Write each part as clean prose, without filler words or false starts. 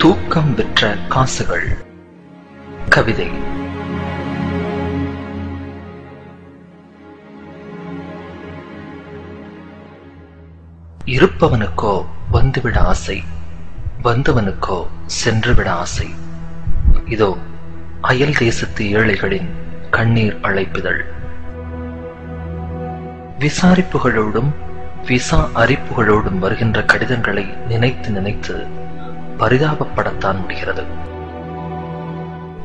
தூக்கம் விற்ற காசுகள். கவிதை. இருப்பவனுக்கோ வந்துவிட ஆசை, வந்தவனுக்கோ சென்றுவிட ஆசை. இதோ அயல் தேசத்து ஏழைகளின் கண்ணீர் அழைப்புதல். விசாரிப்புகளோடும் விசா அரிப்புகளோடும் வருகின்ற கடிதங்களை நினைத்து நினைத்து பரிதாபப்படத்தான் முடிகிறது.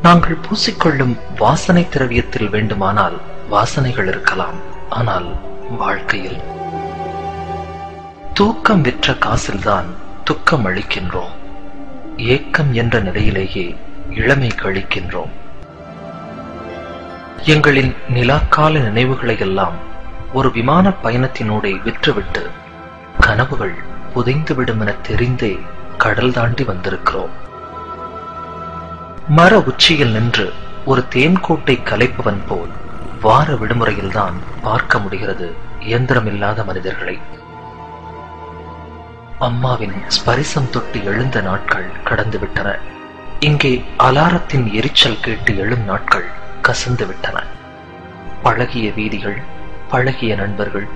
நாங்கள் பூசிக்கொள்ளும் வாசனை திரவியத்தில் வேண்டுமானால் வாசனைகள் இருக்கலாம், ஆனால் வாழ்க்கையில் தூக்கம் விற்ற காசில்தான் துக்கம் அளிக்கின்றோம். ஏக்கம் என்ற நிலையிலேயே இளமை கழிக்கின்றோம். எங்களின் நிலாக்கால நினைவுகளை எல்லாம் ஒரு விமான பயணத்தினூடே விற்றுவிட்டு கனவுகள் புதைந்துவிடும் என தெரிந்தே கடல் தாண்டி வந்திருக்கிறோம். மர உச்சியில் நின்று ஒரு தேன்கூட்டை கலைப்பவன் போல் வார விடுமுறையில்தான் பார்க்க முடிகிறது இயந்திரமில்லாத மனிதர்களை. அம்மாவின் ஸ்பரிசம் தொட்டு எழுந்த நாட்கள் கடந்து விட்டன. இங்கே அலாரத்தின் எரிச்சல் கேட்டு எழும் நாட்கள் கசந்து விட்டன. பழகிய வீதிகள், பழகிய நண்பர்கள்,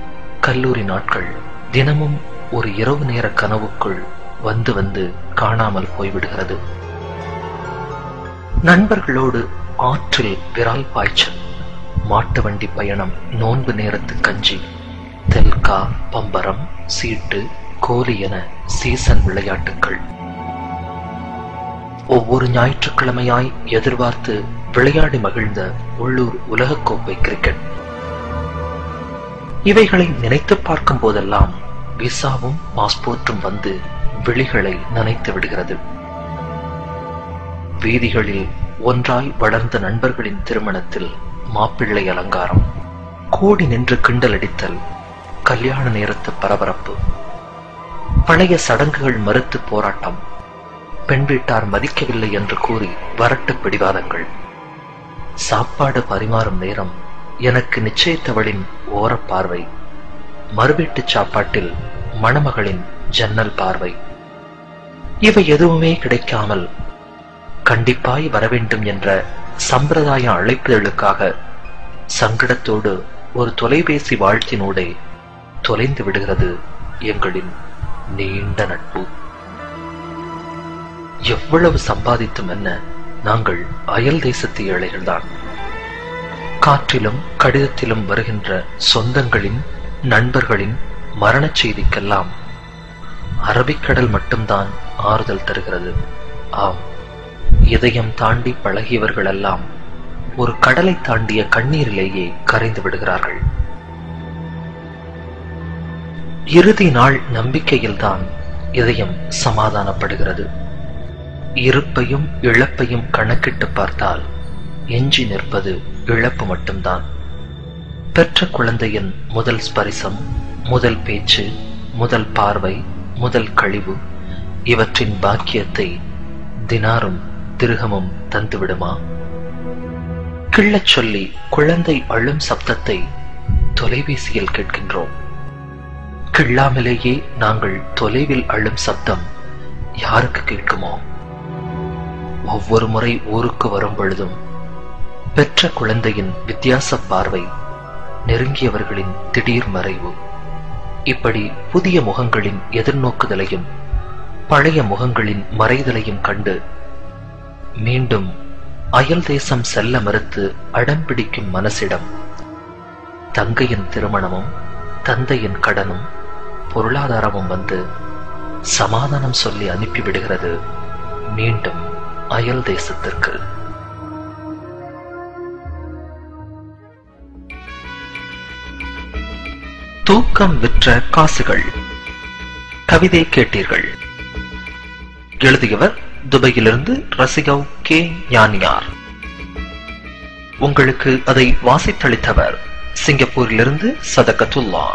கல்லூரி நாட்கள் தினமும் ஒரு இரவு நேர கனவுக்குள் வந்து வந்து காணாமல் போய்விடுகிறது. நண்பர்களோடு ஆற்றில் விரால் பாய்ச்சல், மாட்டு வண்டி பயணம், நோன்பு நேரத்து கஞ்சி, தெல்கா, பம்பரம், சீட்டு, கோலி என சீசன் விளையாட்டுக்கள். ஒவ்வொரு ஞாயிற்றுக்கிழமையாய் எதிர்பார்த்து விளையாடி மகிழ்ந்த உள்ளூர் உலகக்கோப்பை கிரிக்கெட். இவைகளை நினைத்து பார்க்கும் போதெல்லாம் விசாவும் பாஸ்போர்ட்டும் வந்து விழிகளை நனைத்து விடுகிறது. வீதிகளில் ஒன்றாய் வளர்ந்த நண்பர்களின் திருமணத்தில் மாப்பிள்ளை அலங்காரம், கூடி நின்று கிண்டலடித்தல், கல்யாண நேரத்து பரபரப்பு, பழைய சடங்குகள் மறுத்து போராட்டம், பெண் வீட்டார் மதிக்கவில்லை என்று கூறி வரட்டு பிடிவாதங்கள். சாப்பாடு பரிமாறும் நேரம் எனக்கு நிச்சயித்தவளின் ஓரப்பார்வை, மறுவீட்டு சாப்பாட்டில் மணமகளின் ஜன்னல் பார்வை. இவை எதுவுமே கிடைக்காமல் கண்டிப்பாய் வரவேண்டும் என்ற சம்பிரதாய அழைப்புதலுக்காக சங்கடத்தோடு ஒரு தொலைபேசி வாழ்த்தினூடே தொலைந்து விடுகிறது எங்களின் நீண்ட நட்பு. எவ்வளவு சம்பாதித்தும் என்ன, நாங்கள் அயல் தேசத்து ஏழைகள்தான். காற்றிலும் கடிதத்திலும் வருகின்ற சொந்தங்களின், நண்பர்களின் மரணச் செய்திக்கெல்லாம் அரபிக்கடல் மட்டும்தான் ஆறுதல் தருகிறது. ஆம், இதயம் தாண்டி பழகியவர்களெல்லாம் ஒரு கடலை தாண்டிய கண்ணீரிலேயே கரைந்து விடுகிறார்கள். இறுதி நாள் நம்பிக்கையில்தான் இதயம் சமாதானப்படுகிறது. இருப்பையும் இழப்பையும் கணக்கிட்டு பார்த்தால் எஞ்சி நிற்பது இழப்பு மட்டும்தான். பெற்ற குழந்தையின் முதல் ஸ்பரிசம், முதல் பேச்சு, முதல் பார்வை, முதல் கழிவு, இவற்றின் பாக்கியத்தை தினாரும் திருகமும் தந்துவிடுமா? கிள்ளச் சொல்லி குழந்தை அழும் சப்தத்தை தொலைபேசியில் கேட்கின்றோம். கிள்ளாமலேயே நாங்கள் தொலைவில் அழும் சப்தம் யாருக்கு கேட்குமோ? ஒவ்வொரு முறை ஊருக்கு வரும் பொழுதும் பெற்ற குழந்தையின் வித்தியாச பார்வை, நெருங்கியவர்களின் திடீர் மறைவு, இப்படி புதிய முகங்களின் எதிர்நோக்குதலையும் பழைய முகங்களின் மறைதலையும் கண்டு மீண்டும் அயல் தேசம் செல்ல மறுத்து அடம்பிடிக்கும் மனசிடம் தங்கையின் திருமணமும் தந்தையின் கடனும் பொருளாதாரமும் வந்து சமாதானம் சொல்லி அனுப்பிவிடுகிறது மீண்டும் அயல் தேசத்திற்கு. தூக்கம் விற்ற காசுகள். கவிதை கேட்டீர்கள். எழுதியவர் துபாயிலிருந்து ரசிகவ் கே ஞானியார். உங்களுக்கு அதை வாசித்தளித்தவர் சிங்கப்பூரிலிருந்து சதகத்துல்லா.